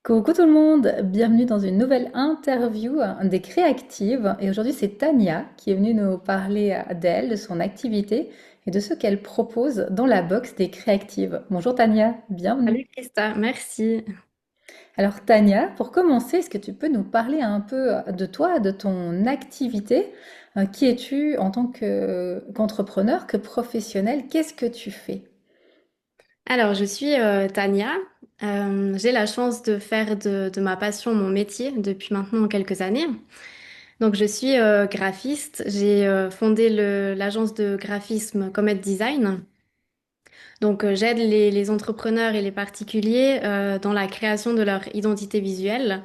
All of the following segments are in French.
Coucou tout le monde, bienvenue dans une nouvelle interview des créatives. Et aujourd'hui, c'est Tania qui est venue nous parler d'elle, de son activité et de ce qu'elle propose dans la box des créatives. Bonjour Tania, bienvenue. Salut Christa, merci. Alors Tania, pour commencer, est-ce que tu peux nous parler un peu de toi, de ton activité? Qui es-tu en tant qu'entrepreneur, que professionnel? Qu'est-ce que tu fais? Alors, je suis Tania. J'ai la chance de faire de ma passion mon métier depuis maintenant quelques années. Donc, je suis graphiste. J'ai fondé l'agence de graphisme Comet Design. Donc, j'aide les entrepreneurs et les particuliers dans la création de leur identité visuelle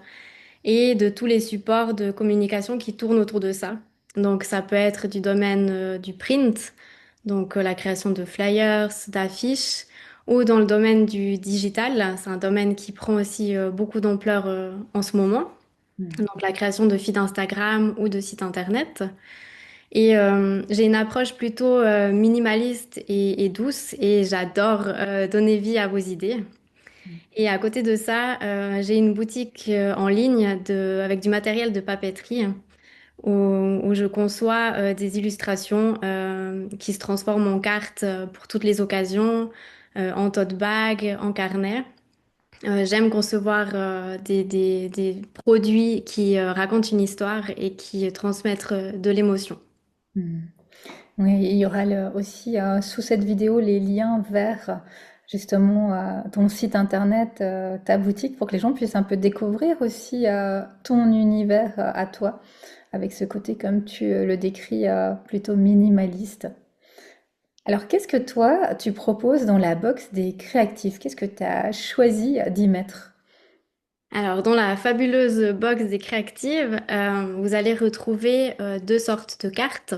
et de tous les supports de communication qui tournent autour de ça. Donc, ça peut être du domaine du print, donc la création de flyers, d'affiches, ou dans le domaine du digital. C'est un domaine qui prend aussi beaucoup d'ampleur en ce moment. Donc, la création de feeds Instagram ou de sites internet. Et j'ai une approche plutôt minimaliste et douce et j'adore donner vie à vos idées. Et à côté de ça, j'ai une boutique en ligne avec du matériel de papeterie où je conçois des illustrations qui se transforment en cartes pour toutes les occasions, en tote bag, en carnet. J'aime concevoir des produits qui racontent une histoire et qui transmettent de l'émotion. Hmm. Oui, il y aura aussi sous cette vidéo les liens vers justement ton site internet, ta boutique, pour que les gens puissent un peu découvrir aussi ton univers à toi, avec ce côté, comme tu le décris, plutôt minimaliste. Alors, qu'est-ce que toi, tu proposes dans la box des créatifs? Qu'est-ce que tu as choisi d'y mettre? Alors, dans la fabuleuse box des créatives, vous allez retrouver deux sortes de cartes.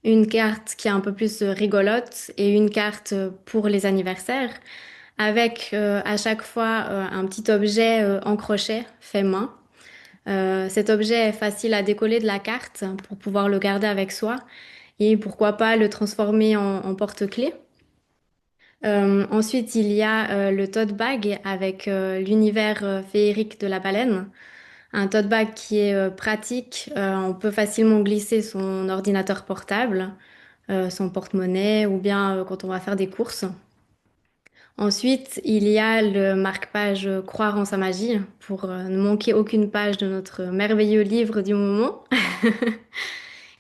Une carte qui est un peu plus rigolote et une carte pour les anniversaires, avec à chaque fois un petit objet en crochet fait main. Cet objet est facile à décoller de la carte pour pouvoir le garder avec soi et pourquoi pas le transformer en porte-clés. Ensuite, il y a le tote bag avec l'univers féerique de la baleine. Un tote bag qui est pratique. On peut facilement glisser son ordinateur portable, son porte-monnaie ou bien quand on va faire des courses. Ensuite, il y a le marque-page Croire en sa magie pour ne manquer aucune page de notre merveilleux livre du moment.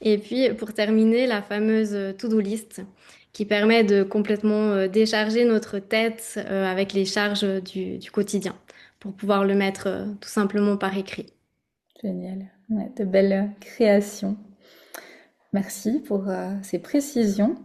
Et puis, pour terminer, la fameuse to-do list qui permet de complètement décharger notre tête avec les charges du quotidien pour pouvoir le mettre tout simplement par écrit. Génial. Ouais, de belles créations. Merci pour ces précisions.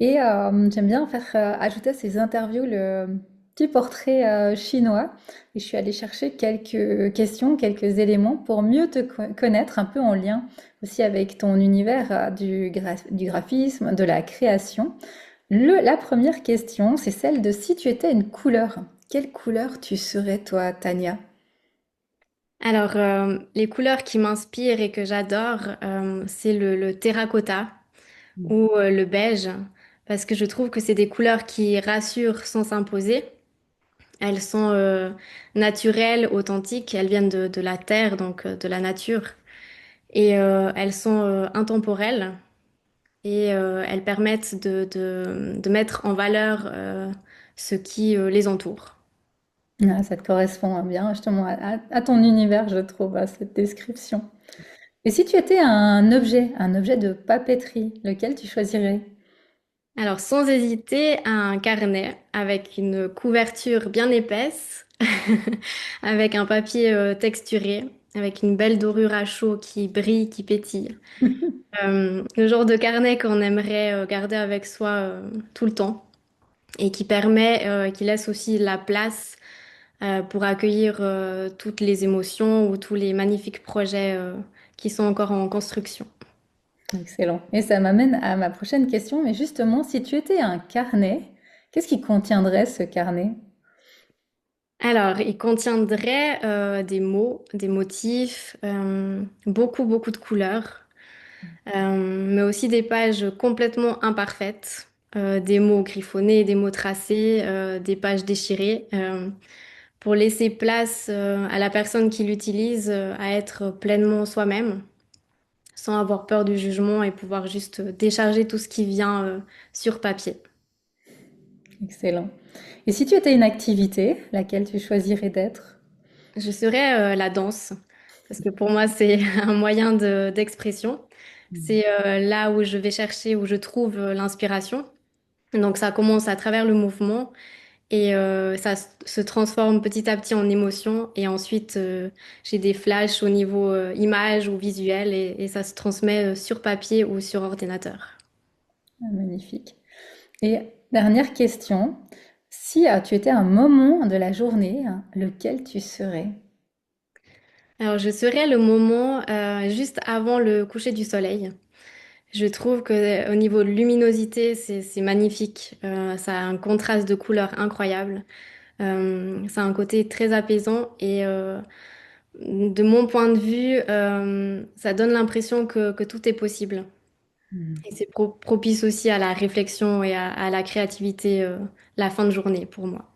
Et j'aime bien faire ajouter à ces interviews le petit portrait chinois. Et je suis allée chercher quelques questions, quelques éléments pour mieux te connaître, un peu en lien aussi avec ton univers du graphisme, de la création. La première question, c'est celle de si tu étais une couleur. Quelle couleur tu serais, toi, Tania? Alors, les couleurs qui m'inspirent et que j'adore, c'est le terracotta ou le beige, parce que je trouve que c'est des couleurs qui rassurent sans s'imposer. Elles sont naturelles, authentiques, elles viennent de la terre, donc de la nature, et elles sont intemporelles et elles permettent de mettre en valeur ce qui les entoure. Ah, ça te correspond bien justement à ton univers, je trouve, à cette description. Et si tu étais un objet de papeterie, lequel tu choisirais? Alors, sans hésiter, un carnet avec une couverture bien épaisse, avec un papier texturé, avec une belle dorure à chaud qui brille, qui pétille. Le genre de carnet qu'on aimerait garder avec soi tout le temps et qui permet, qui laisse aussi la place pour accueillir toutes les émotions ou tous les magnifiques projets qui sont encore en construction. Excellent. Et ça m'amène à ma prochaine question, mais justement, si tu étais un carnet, qu'est-ce qui contiendrait ce carnet? Alors, il contiendrait des mots, des motifs, beaucoup de couleurs, mais aussi des pages complètement imparfaites, des mots griffonnés, des mots tracés, des pages déchirées, pour laisser place à la personne qui l'utilise à être pleinement soi-même, sans avoir peur du jugement et pouvoir juste décharger tout ce qui vient sur papier. Excellent. Et si tu étais une activité, laquelle tu choisirais d'être? Je serais la danse, parce que pour moi, c'est un moyen d'expression. C'est là où je vais chercher, où je trouve l'inspiration. Donc ça commence à travers le mouvement et ça se transforme petit à petit en émotion. Et ensuite, j'ai des flashs au niveau image ou visuel et ça se transmet sur papier ou sur ordinateur. Ah, magnifique. Et dernière question, si tu étais un moment de la journée, lequel tu serais? Alors, je serais le moment juste avant le coucher du soleil. Je trouve que au niveau de luminosité, c'est magnifique. Ça a un contraste de couleurs incroyable. Ça a un côté très apaisant et de mon point de vue, ça donne l'impression que tout est possible. Et c'est propice aussi à la réflexion et à la créativité, la fin de journée pour moi.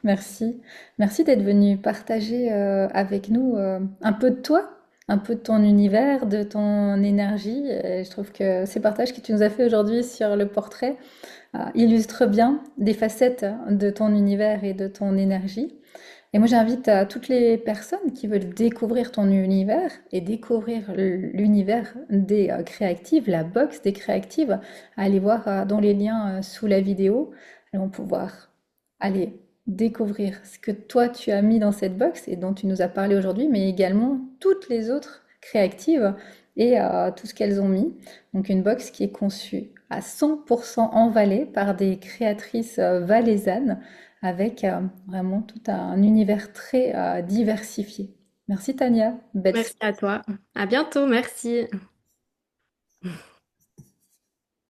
Merci. Merci d'être venu partager avec nous un peu de toi, un peu de ton univers, de ton énergie. Et je trouve que ces partages que tu nous as fait aujourd'hui sur le portrait illustrent bien des facettes de ton univers et de ton énergie. Et moi, j'invite toutes les personnes qui veulent découvrir ton univers et découvrir l'univers des créatives, la box des créatives, à aller voir dans les liens sous la vidéo. Elles vont pouvoir aller découvrir ce que toi tu as mis dans cette box et dont tu nous as parlé aujourd'hui, mais également toutes les autres créatives et tout ce qu'elles ont mis. Donc une box qui est conçue à 100% en Valais par des créatrices valaisannes avec vraiment tout un univers très diversifié. Merci Tania, belle Merci à soirée. toi. À bientôt, merci.